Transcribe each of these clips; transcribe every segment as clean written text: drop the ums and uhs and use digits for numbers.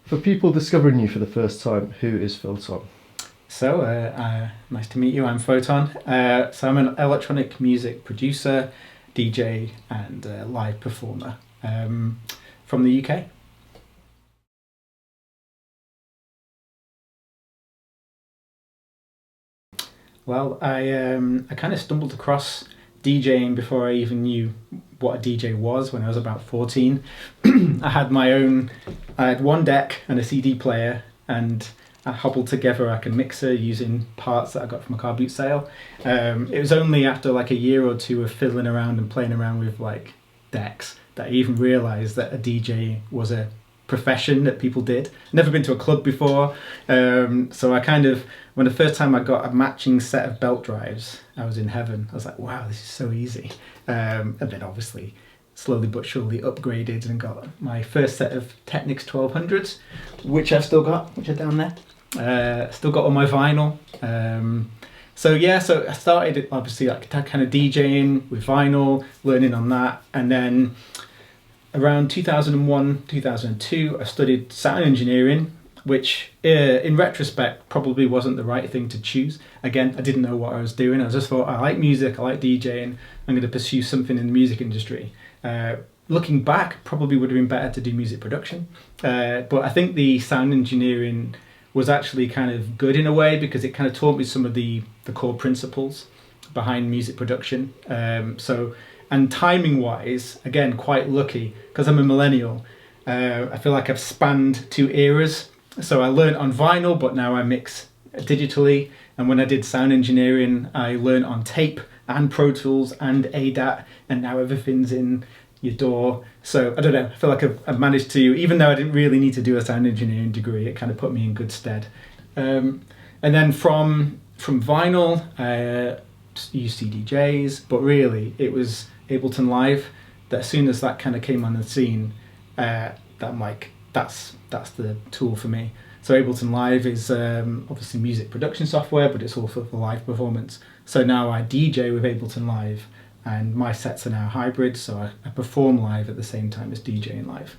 For people discovering you for the first time, who is FOTN? So, nice to meet you. I'm Photon. So I'm an electronic music producer, DJ, and live performer from the UK. Well, I kind of stumbled across DJing before I even knew what a DJ was when I was about 14. I had one deck and a CD player, and I hobbled together like a mixer using parts that I got from a car boot sale. It was only after like a year or two of fiddling around and playing around with like decks that I even realised that a DJ was a profession that people did. Never been to a club before, so I kind of, when the first time I got a matching set of belt drives, I was in heaven. I was like, wow, this is so easy. And then obviously slowly but surely upgraded and got my first set of Technics 1200s, which I've still got, which are down there. Still got all my vinyl. So I started obviously like kind of DJing with vinyl, learning on that, and then around 2001, 2002, I studied sound engineering, which in retrospect probably wasn't the right thing to choose. Again, I didn't know what I was doing. I just thought, I like music, I like DJing, I'm going to pursue something in the music industry. Looking back, probably would have been better to do music production. But I think the sound engineering was actually kind of good in a way because it kind of taught me some of the core principles behind music production. And timing wise, again, quite lucky because I'm a millennial. I feel like I've spanned two eras. So I learned on vinyl, but now I mix digitally. And when I did sound engineering, I learned on tape and Pro Tools and ADAT, and now everything's in your DAW. So I don't know, I feel like I've managed to, even though I didn't really need to do a sound engineering degree, it kind of put me in good stead. And then from vinyl, I used CDJs, but really it was Ableton Live that as soon as that kind of came on the scene, that I'm like, that's the tool for me. So Ableton Live is obviously music production software, but it's also for live performance. So now I DJ with Ableton Live, and my sets are now hybrid, so I perform live at the same time as DJing live.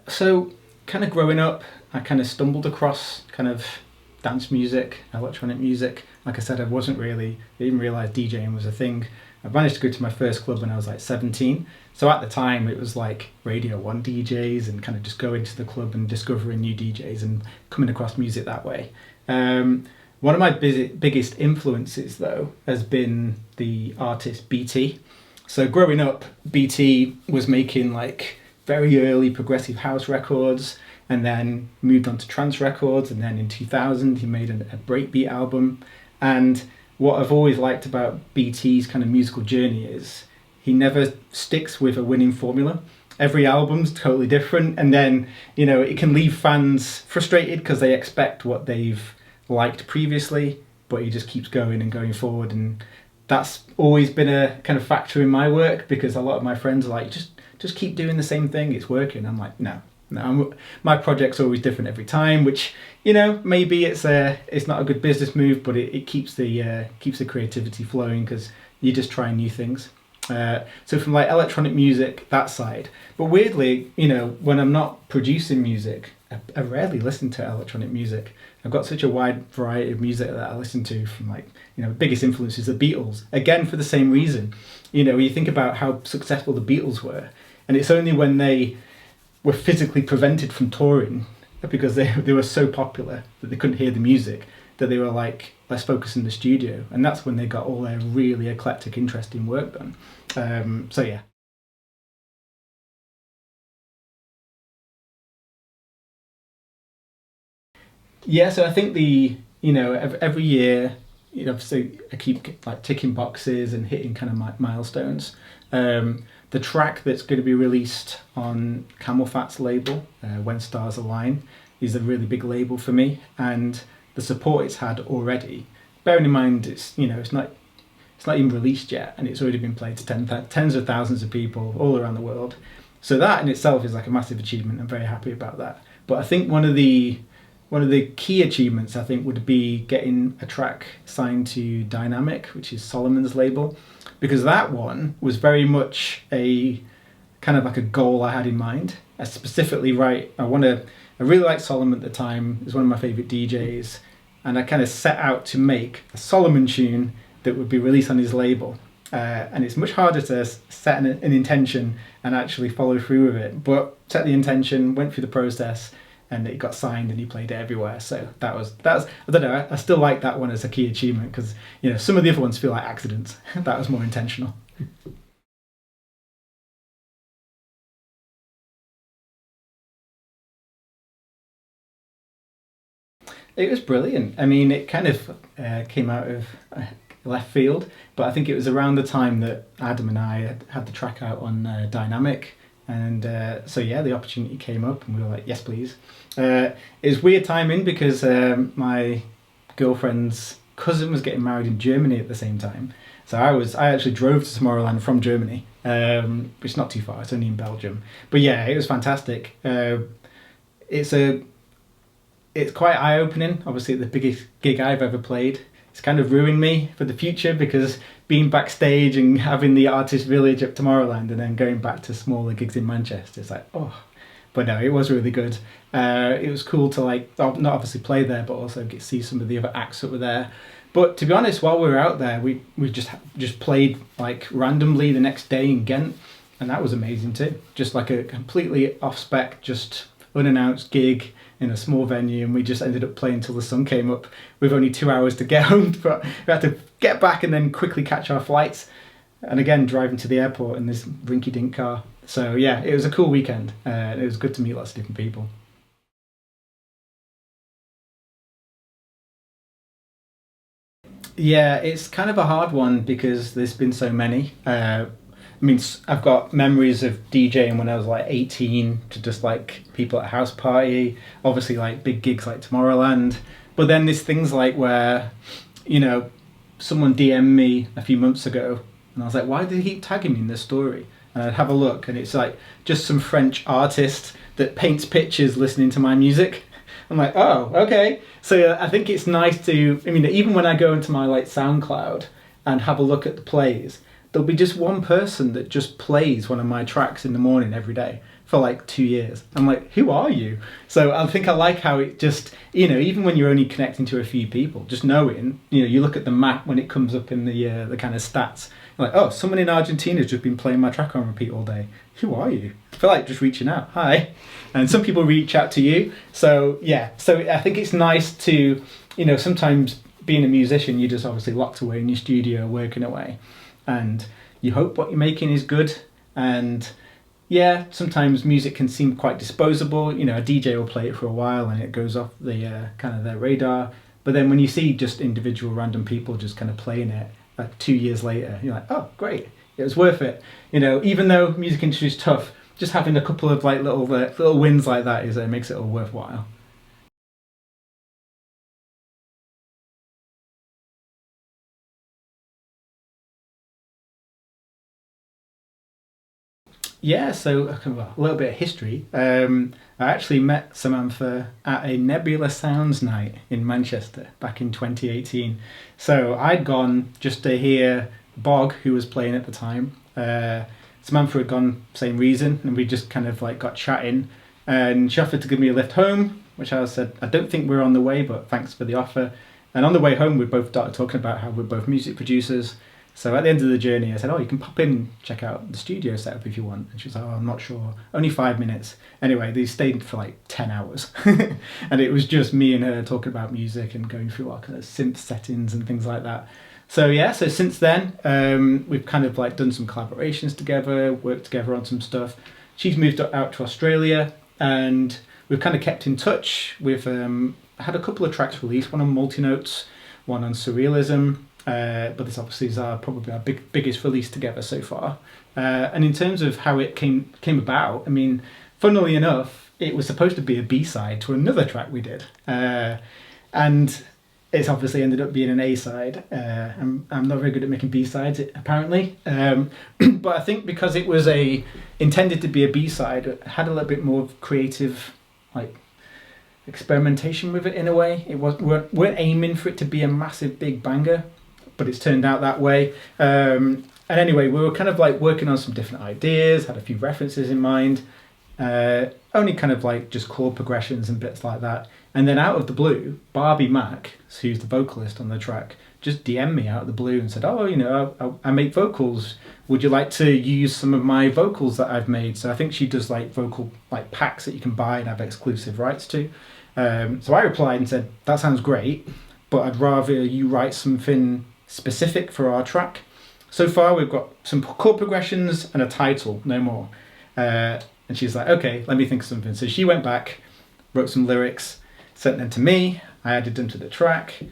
So kind of growing up, I kind of stumbled across kind of dance music, electronic music. Like I said, I didn't realise DJing was a thing. I managed to go to my first club when I was like 17. So at the time it was like Radio 1 DJs and kind of just going to the club and discovering new DJs and coming across music that way. One of my biggest influences though has been the artist BT. So growing up, BT was making like very early progressive house records, and then moved on to trance records, and then in 2000 he made a breakbeat album. And what I've always liked about BT's kind of musical journey is he never sticks with a winning formula. Every album's totally different, and then it can leave fans frustrated because they expect what they've liked previously, but he just keeps going and going forward. And that's always been a kind of factor in my work, because a lot of my friends are like, just keep doing the same thing, it's working. I'm like, no, my project's always different every time, which maybe it's not a good business move, but it keeps the creativity flowing because you're just trying new things. So from like electronic music, that side. But weirdly, when I'm not producing music, I rarely listen to electronic music. I've got such a wide variety of music that I listen to, from like, the biggest influence is the Beatles. Again, for the same reason. You think about how successful the Beatles were, and it's only when they were physically prevented from touring because they were so popular that they couldn't hear the music, that they were like, let's focus in the studio. And that's when they got all their really eclectic, interesting work done. So yeah. Yeah, so I think every year, so I keep like ticking boxes and hitting kind of milestones. The track that's going to be released on Camel Fat's label, When Stars Align, is a really big label for me, and the support it's had already. Bearing in mind, it's not even released yet, and it's already been played to tens of thousands of people all around the world. So that in itself is like a massive achievement. I'm very happy about that. But I think one of the one of the key achievements I think would be getting a track signed to Dynamic, which is Solomon's label, because that one was very much a kind of like a goal I had in mind. I specifically I really liked Solomon at the time. He was one of my favorite DJs, and I kind of set out to make a Solomon tune that would be released on his label. And it's much harder to set an intention and actually follow through with it. But set the intention, went through the process, and it got signed, and he played it everywhere. So that was I don't know. I still like that one as a key achievement because some of the other ones feel like accidents. That was more intentional. It was brilliant. I mean, it kind of came out of left field, but I think it was around the time that Adam and I had the track out on Dynamic, and so yeah, the opportunity came up, and we were like, yes, please. It was weird timing because my girlfriend's cousin was getting married in Germany at the same time, so I actually drove to Tomorrowland from Germany, which is not too far. It's only in Belgium, but yeah, it was fantastic. It's quite eye-opening. Obviously, the biggest gig I've ever played. It's kind of ruined me for the future because being backstage and having the artist village at Tomorrowland and then going back to smaller gigs in Manchester, it's like, oh. But no, it was really good. It was cool to not obviously play there, but also see some of the other acts that were there. But to be honest, while we were out there, we just played like randomly the next day in Ghent, and that was amazing too. Just like a completely off-spec, just unannounced gig in a small venue, and we just ended up playing till the sun came up with only 2 hours to get home, but we had to get back and then quickly catch our flights, and again driving to the airport in this rinky-dink car. So yeah, it was a cool weekend. It was good to meet lots of different people. Yeah, it's kind of a hard one because there's been so many. I mean, I've got memories of DJing when I was like 18 to just like people at a house party, obviously like big gigs like Tomorrowland. But then there's things like where, someone DM'd me a few months ago and I was like, why did he keep tagging me in this story? And I'd have a look and it's like just some French artist that paints pictures listening to my music. I'm like, oh, okay. So I think it's nice to, even when I go into my like SoundCloud and have a look at the plays, there'll be just one person that just plays one of my tracks in the morning every day for like 2 years. I'm like, who are you? So I think I like how it just, even when you're only connecting to a few people, just knowing, you look at the map when it comes up in the kind of stats, you're like, oh, someone in Argentina has just been playing my track on repeat all day. Who are you? I feel like just reaching out. Hi. And some people reach out to you. So yeah, so I think it's nice to, sometimes being a musician, you're just obviously locked away in your studio working away. And you hope what you're making is good, and yeah, sometimes music can seem quite disposable. A DJ will play it for a while and it goes off the kind of their radar, but then when you see just individual random people just kind of playing it like 2 years later, you're like, oh great, it was worth it. Even though music industry is tough, just having a couple of like little wins like that makes it all worthwhile. Yeah, so a little bit of history. I actually met Samantha at a Nebula Sounds night in Manchester back in 2018. So I'd gone just to hear Bog, who was playing at the time. Samantha had gone same reason, and we just kind of like got chatting. And she offered to give me a lift home, which I said, I don't think we're on the way, but thanks for the offer. And on the way home, we both started talking about how we're both music producers. So at the end of the journey, I said, oh, you can pop in and check out the studio setup if you want. And she was like, oh, I'm not sure. Only 5 minutes. Anyway, they stayed for like 10 hours. And it was just me and her talking about music and going through our kind of synth settings and things like that. So yeah, so since then, we've kind of like done some collaborations together, worked together on some stuff. She's moved out to Australia and we've kind of kept in touch. We've had a couple of tracks released, one on multi-notes, one on surrealism. But this obviously is probably our biggest release together so far. And in terms of how it came about, funnily enough, it was supposed to be a B-side to another track we did. And it's obviously ended up being an A-side. I'm not very good at making B-sides, apparently. But I think because it was intended to be a B-side, it had a little bit more creative, like, experimentation with it in a way. It was we weren't aiming for it to be a massive big banger, but it's turned out that way. And anyway, we were kind of like working on some different ideas, had a few references in mind, only kind of like just chord progressions and bits like that. And then out of the blue, Barbie Mac, who's the vocalist on the track, just DM'd me out of the blue and said, oh, you know, I make vocals. Would you like to use some of my vocals that I've made? So I think she does like vocal like packs that you can buy and have exclusive rights to. So I replied and said, that sounds great, but I'd rather you write something specific for our track. So far we've got some chord progressions and a title, no more. And she's like, okay, let me think of something. So she went back, wrote some lyrics, sent them to me, I added them to the track.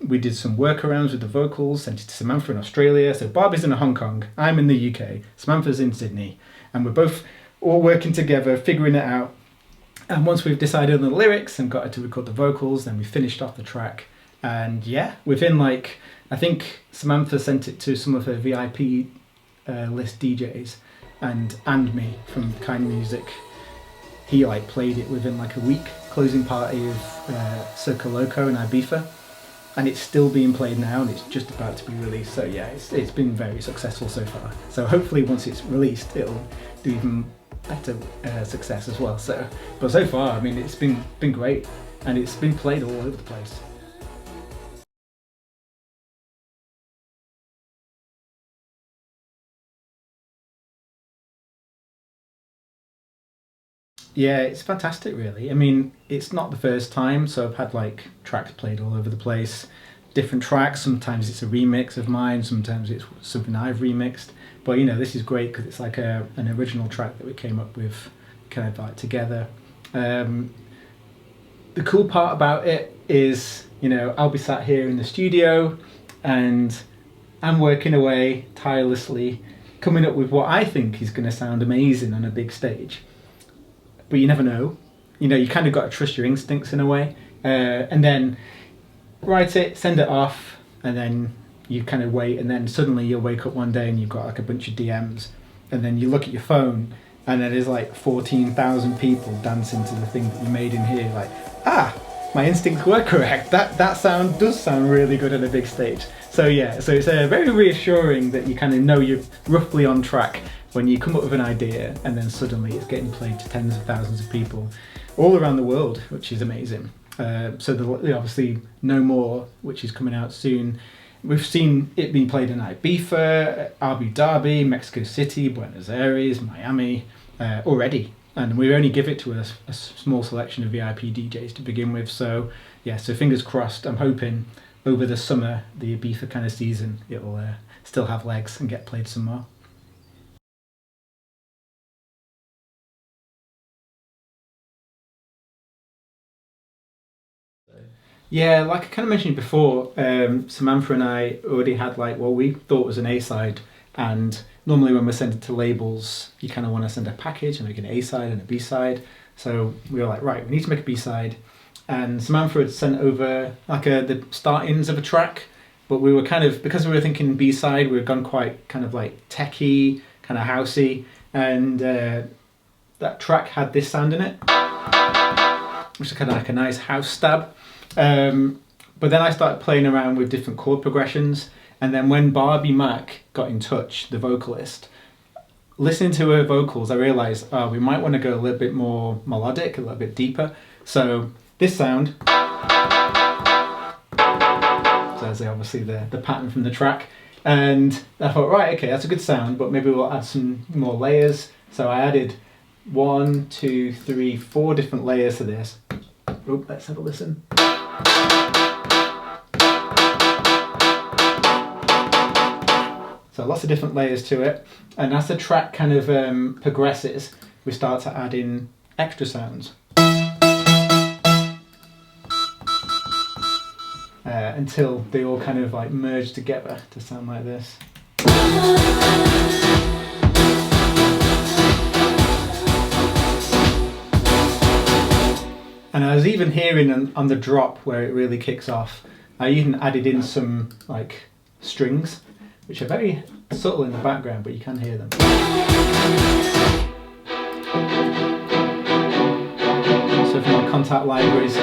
We did some workarounds with the vocals, sent it to Samantha in Australia. So Barbie's in Hong Kong, I'm in the UK, Samantha's in Sydney. And we're both all working together, figuring it out. And once we've decided on the lyrics and got her to record the vocals, then we finished off the track. And yeah, within like, I think Samantha sent it to some of her VIP list DJs and me from Kind Music. He like played it within like a week, closing party of Circo Loco in Ibiza. And it's still being played now and it's just about to be released. So yeah, it's been very successful so far. So hopefully once it's released, it'll do even better success as well. But so far, I mean, it's been great and it's been played all over the place. Yeah, it's fantastic really. I mean, it's not the first time, so I've had like tracks played all over the place, different tracks. Sometimes it's a remix of mine, sometimes it's something I've remixed. But you know, this is great because it's like an original track that we came up with kind of like together. The cool part about it is, you know, I'll be sat here in the studio and I'm working away tirelessly, coming up with what I think is going to sound amazing on a big stage. But you never know. You know, you kind of got to trust your instincts in a way. And then write it, send it off, and then you kind of wait, and then suddenly you'll wake up one day and you've got like a bunch of DMs, and then you look at your phone, and there's like 14,000 people dancing to the thing that you made in here. Like, my instincts were correct. That sound does sound really good on a big stage. So yeah, so it's very reassuring that you kind of know you're roughly on track when you come up with an idea and then suddenly it's getting played to tens of thousands of people all around the world, which is amazing. So obviously No More, which is coming out soon. We've seen it being played in Ibiza, Abu Dhabi, Mexico City, Buenos Aires, Miami already. And we only give it to a small selection of VIP DJs to begin with. So yeah, so fingers crossed. I'm hoping over the summer, the Ibiza kind of season, it'll still have legs and get played some more. Yeah, like I kind of mentioned before, Samantha and I already had like what we thought was an A-side, and normally when we're sending to labels, you kind of want to send a package and make an A-side and a B-side. So we were like, right, we need to make a B-side, and Samantha had sent over like the start-ins of a track, but we were kind of, because we were thinking B-side, we had gone quite kind of like techie, kind of housey, and that track had this sound in it, which is kind of like a nice house stab. But then I started playing around with different chord progressions, and then when Barbie Mac got in touch, the vocalist, listening to her vocals, I realised we might want to go a little bit more melodic, a little bit deeper. So this sound, so there's obviously the pattern from the track, and I thought, right, okay, that's a good sound, but maybe we'll add some more layers. So I added 1, 2, 3, 4 different layers to this. Oh, let's have a listen. So lots of different layers to it, and as the track kind of progresses, we start to add in extra sounds until they all kind of like merge together to sound like this. And I was even hearing on the drop where it really kicks off, I even added in some like strings, which are very subtle in the background, but you can hear them. So So from our contact libraries.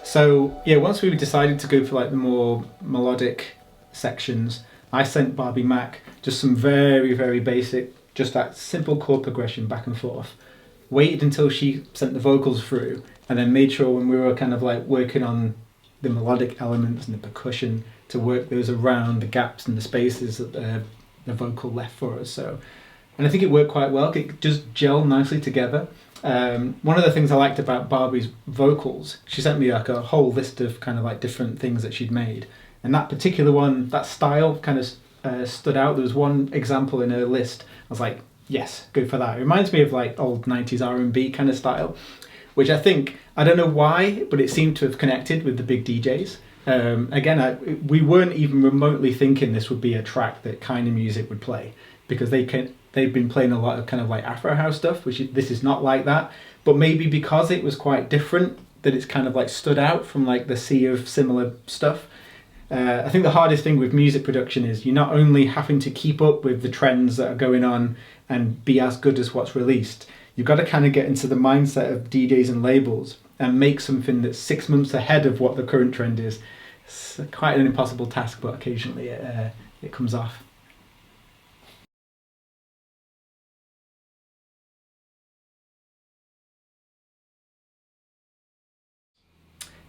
So yeah, once we decided to go for like the more melodic sections, I sent Barbie Mac just some very, very basic, just that simple chord progression back and forth. Waited until she sent the vocals through, and then made sure when we were kind of like working on the melodic elements and the percussion to work those around the gaps and the spaces that the vocal left for us. So, and I think it worked quite well. It just gelled nicely together. One of the things I liked about Barbie's vocals, she sent me like a whole list of kind of like different things that she'd made, and that particular one, that style kind of stood out. There was one example in her list. I was like, yes, go for that. It reminds me of like old 90s R&B kind of style, which I think, I don't know why, but it seemed to have connected with the big DJs. Again, we weren't even remotely thinking this would be a track that Kind of Music would play, because they've been playing a lot of kind of like Afro house stuff, this is not like that. But maybe because it was quite different, that it's kind of like stood out from like the sea of similar stuff. I think the hardest thing with music production is you're not only having to keep up with the trends that are going on and be as good as what's released, you've got to kind of get into the mindset of DJs and labels and make something that's 6 months ahead of what the current trend is. It's quite an impossible task, but occasionally it comes off.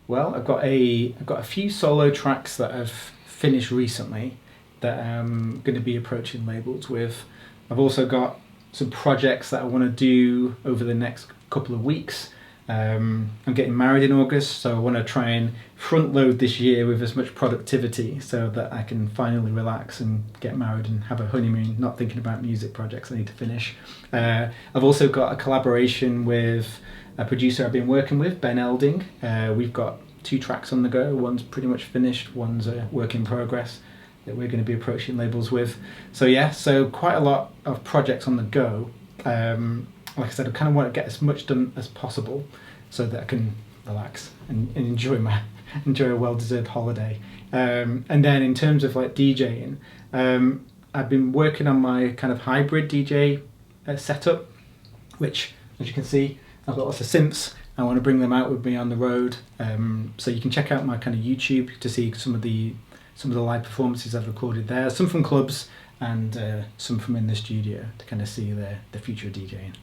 Well, I've got a few solo tracks that I've finished recently that I'm going to be approaching labels with. I've also got some projects that I want to do over the next couple of weeks. I'm getting married in August, so I want to try and front load this year with as much productivity so that I can finally relax and get married and have a honeymoon, not thinking about music projects I need to finish. I've also got a collaboration with a producer I've been working with, Ben Elding. We've got 2 tracks on the go. One's pretty much finished, one's a work in progress that we're going to be approaching labels with. So yeah, so quite a lot of projects on the go. Like I said, I kind of want to get as much done as possible so that I can relax and enjoy a well-deserved holiday. And then in terms of like DJing, I've been working on my kind of hybrid DJ setup, which, as you can see, I've got lots of synths. I want to bring them out with me on the road. So you can check out my kind of YouTube to see some of the live performances I've recorded there. Some from clubs and some from in the studio to kind of see the future of DJing.